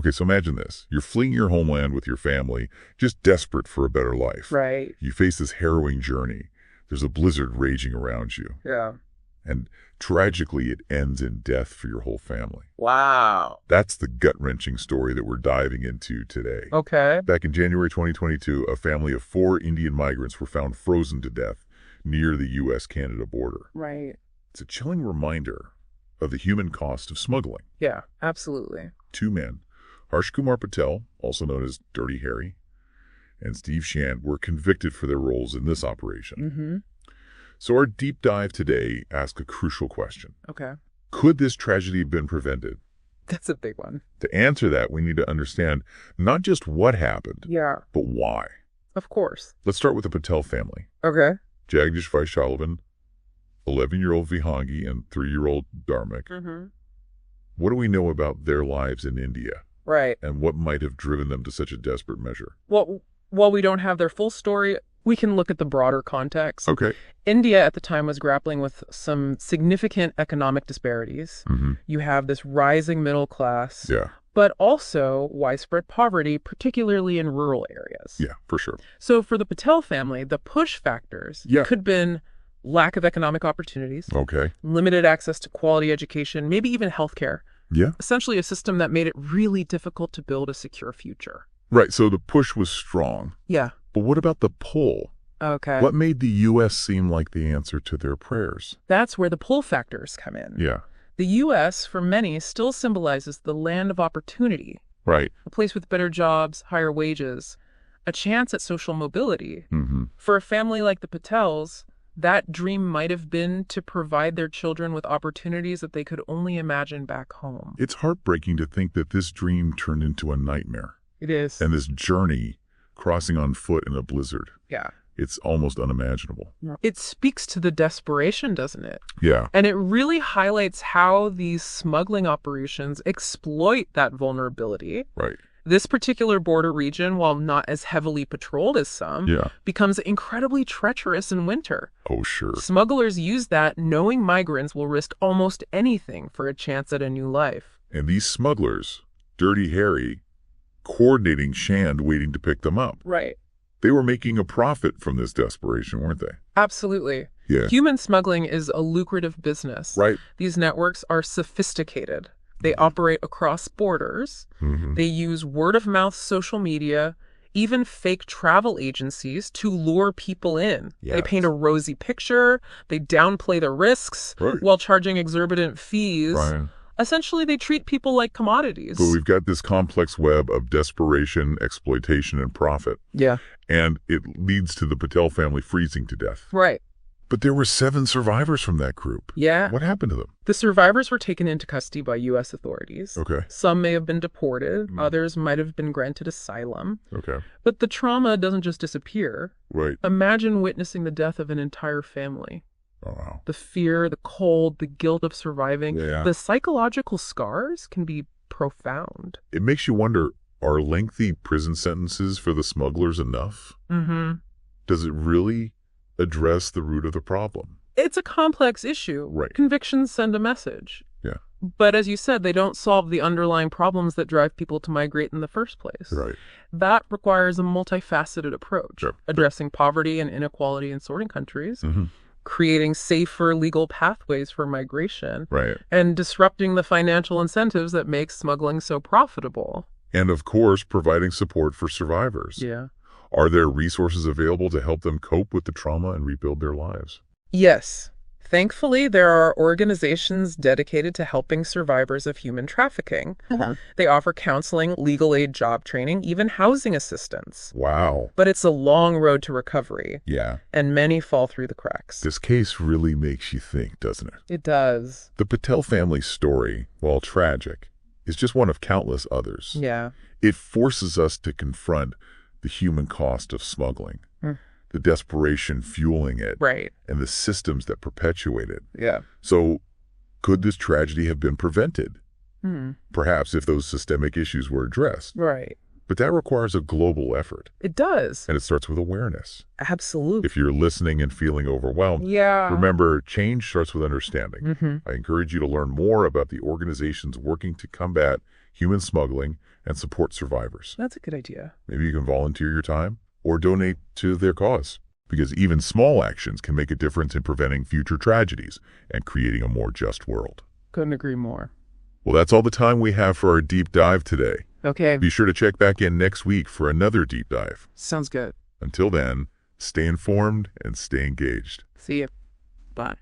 Okay, so imagine this. You're fleeing your homeland with your family, just desperate for a better life. Right. You face this harrowing journey. There's a blizzard raging around you. Yeah. And tragically, it ends in death for your whole family. Wow. That's the gut-wrenching story that we're diving into today. Okay. Back in January 2022, a family of 4 Indian migrants were found frozen to death near the U.S.-Canada border. Right. It's a chilling reminder of the human cost of smuggling. Yeah, absolutely. 2 men, Harshkumar Patel, also known as Dirty Harry, and Steve Shand, were convicted for their roles in this operation. Mm-hmm. So our deep dive today asks a crucial question. Okay. Could this tragedy have been prevented? That's a big one. To answer that, we need to understand not just what happened, Yeah. but why. Of course. Let's start with the Patel family. Okay. Jagdish Vaishalavan, 11-year-old Vihangi, and 3-year-old Dharmik. Mm-hmm. What do we know about their lives in India? Right. And what might have driven them to such a desperate measure? Well, while we don't have their full story, we can look at the broader context. Okay. India at the time was grappling with some significant economic disparities. Mm-hmm. You have this rising middle class, Yeah. but also widespread poverty, particularly in rural areas. Yeah, for sure. So for the Patel family, the push factors Yeah. could have been lack of economic opportunities, Okay. limited access to quality education, maybe even healthcare. Yeah. Essentially a system that made it really difficult to build a secure future. Right, so the push was strong. Yeah. But what about the pull? Okay. What made the U.S. seem like the answer to their prayers? That's where the pull factors come in. Yeah. The U.S., for many, still symbolizes the land of opportunity, Right. a place with better jobs, higher wages, a chance at social mobility. Mm-hmm. For a family like the Patels, that dream might have been to provide their children with opportunities that they could only imagine back home. It's heartbreaking to think that this dream turned into a nightmare. It is. And this journey, crossing on foot in a blizzard, Yeah. it's almost unimaginable. It speaks to the desperation, doesn't it? Yeah. And it really highlights how these smuggling operations exploit that vulnerability. Right. This particular border region, while not as heavily patrolled as some, Yeah. becomes incredibly treacherous in winter. Oh, sure. Smugglers use that, knowing migrants will risk almost anything for a chance at a new life. And these smugglers, Dirty Harry, coordinating Shand waiting to pick them up. Right. They were making a profit from this desperation, weren't they? Absolutely. Yeah. Human smuggling is a lucrative business. Right. These networks are sophisticated. They operate across borders. Mm-hmm. They use word-of-mouth social media, even fake travel agencies to lure people in. Yes. They paint a rosy picture. They downplay the risks Right. while charging exorbitant fees. Right. Essentially, they treat people like commodities. But we've got this complex web of desperation, exploitation, and profit. Yeah. And it leads to the Patel family freezing to death. Right. But there were 7 survivors from that group. Yeah. What happened to them? The survivors were taken into custody by U.S. authorities. Okay. Some may have been deported. Others might have been granted asylum. Okay. But the trauma doesn't just disappear. Right. Imagine witnessing the death of an entire family. Oh, wow. The fear, the cold, the guilt of surviving. Yeah. The psychological scars can be profound. It makes you wonder, are lengthy prison sentences for the smugglers enough? Mm-hmm. Does it really address the root of the problem? It's a complex issue. Right. Convictions send a message. Yeah. But as you said, they don't solve the underlying problems that drive people to migrate in the first place. Right. That requires a multifaceted approach, Sure. addressing poverty and inequality in sorting countries, Mm-hmm. creating safer legal pathways for migration, Right. and disrupting the financial incentives that make smuggling so profitable. And of course, providing support for survivors. Yeah. Are there resources available to help them cope with the trauma and rebuild their lives? Yes. Thankfully, there are organizations dedicated to helping survivors of human trafficking. They offer counseling, legal aid, job training, even housing assistance. Wow. But it's a long road to recovery, Yeah. and many fall through the cracks. This case really makes you think, doesn't it? It does. The Patel family's story, while tragic, is just one of countless others. Yeah. It forces us to confront the human cost of smuggling, the desperation fueling it, Right. and the systems that perpetuate it. Yeah. So, could this tragedy have been prevented? Hmm. Perhaps if those systemic issues were addressed. Right. But that requires a global effort, It does. and it starts with awareness. Absolutely. If you're listening and feeling overwhelmed, Yeah. remember, change starts with understanding. Mm-hmm. I encourage you to learn more about the organizations working to combat human smuggling and support survivors. That's a good idea. Maybe you can volunteer your time or donate to their cause, because even small actions can make a difference in preventing future tragedies and creating a more just world. Couldn't agree more. Well, that's all the time we have for our deep dive today. Okay. Be sure to check back in next week for another deep dive. Sounds good. Until then, stay informed and stay engaged. See you. Bye.